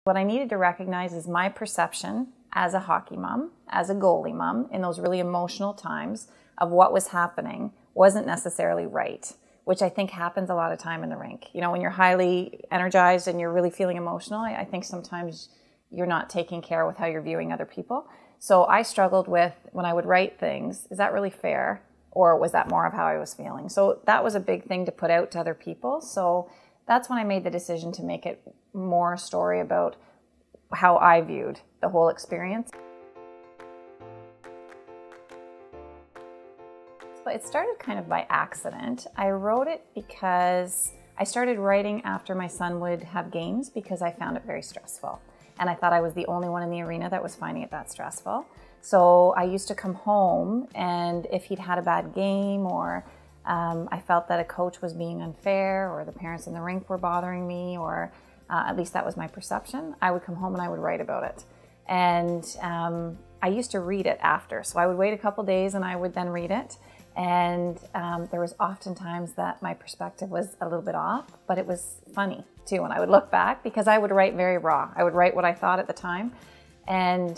What I needed to recognize is my perception as a hockey mom, as a goalie mom, in those really emotional times of what was happening wasn't necessarily right, which I think happens a lot of time in the rink. You know, when you're highly energized and you're really feeling emotional, I think sometimes you're not taking care with how you're viewing other people. So I struggled with, when I would write things, is that really fair? Or was that more of how I was feeling? So that was a big thing to put out to other people. So that's when I made the decision to make it more a story about how I viewed the whole experience. But it started kind of by accident. I wrote it because I started writing after my son would have games because I found it very stressful. And I thought I was the only one in the arena that was finding it that stressful. So I used to come home, and if he'd had a bad game, or I felt that a coach was being unfair, or the parents in the rink were bothering me, or at least that was my perception, I would come home and I would write about it. And I used to read it after. So I would wait a couple days and I would then read it. And there was often times that my perspective was a little bit off, but it was funny too when I would look back, because I would write very raw. I would write what I thought at the time. And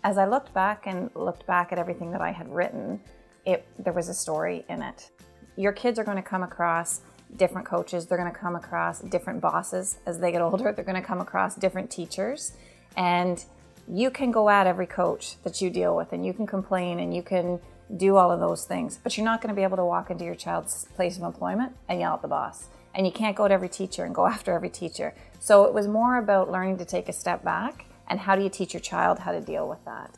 as I looked back at everything that I had written, there was a story in it. Your kids are going to come across different coaches. They're going to come across different bosses as they get older. They're going to come across different teachers. And you can go at every coach that you deal with, and you can complain, and you can do all of those things, but you're not going to be able to walk into your child's place of employment and yell at the boss. And you can't go to every teacher and go after every teacher. So it was more about learning to take a step back, and how do you teach your child how to deal with that.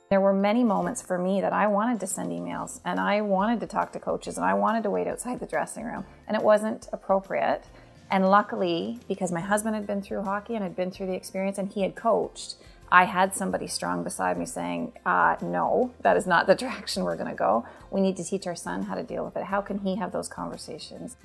There were many moments for me that I wanted to send emails, and I wanted to talk to coaches, and I wanted to wait outside the dressing room, and it wasn't appropriate. And luckily, because my husband had been through hockey and had been through the experience and he had coached, I had somebody strong beside me saying, no, that is not the direction we're going to go. We need to teach our son how to deal with it. How can he have those conversations?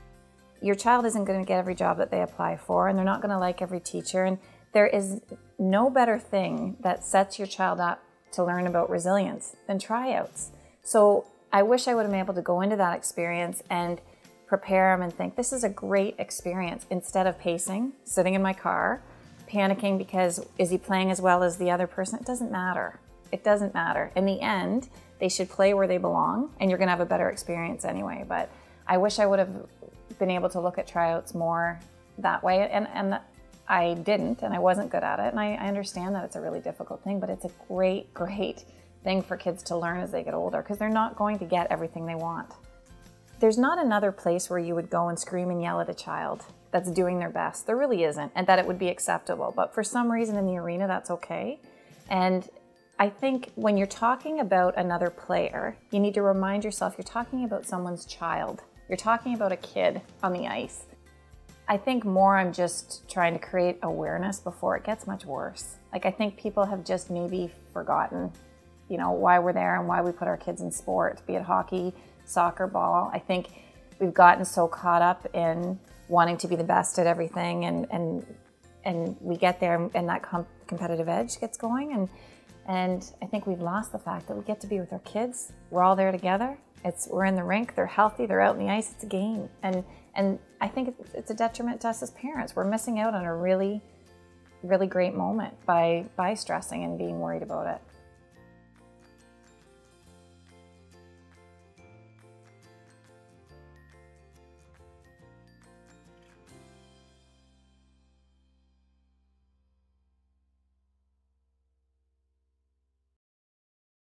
Your child isn't going to get every job that they apply for, and they're not going to like every teacher. And there is no better thing that sets your child up to learn about resilience than tryouts. So I wish I would have been able to go into that experience and prepare him and think, this is a great experience, instead of pacing, sitting in my car, panicking because is he playing as well as the other person? It doesn't matter. It doesn't matter. In the end, they should play where they belong, and you're going to have a better experience anyway. But I wish I would have been able to look at tryouts more that way, and I didn't, and I wasn't good at it. And I understand that it's a really difficult thing, but it's a great, great thing for kids to learn as they get older, because they're not going to get everything they want. There's not another place where you would go and scream and yell at a child that's doing their best. There really isn't, and that it would be acceptable. But for some reason in the arena, that's okay. And I think when you're talking about another player, you need to remind yourself you're talking about someone's child. You're talking about a kid on the ice. I think more I'm just trying to create awareness before it gets much worse. Like, I think people have just maybe forgotten, you know, why we're there and why we put our kids in sport, be it hockey, soccer, ball. I think we've gotten so caught up in wanting to be the best at everything, and we get there and that competitive edge gets going, and I think we've lost the fact that we get to be with our kids. We're all there together. We're in the rink, they're healthy, they're out in the ice, it's a game. And I think it's a detriment to us as parents. We're missing out on a really, really great moment by stressing and being worried about it.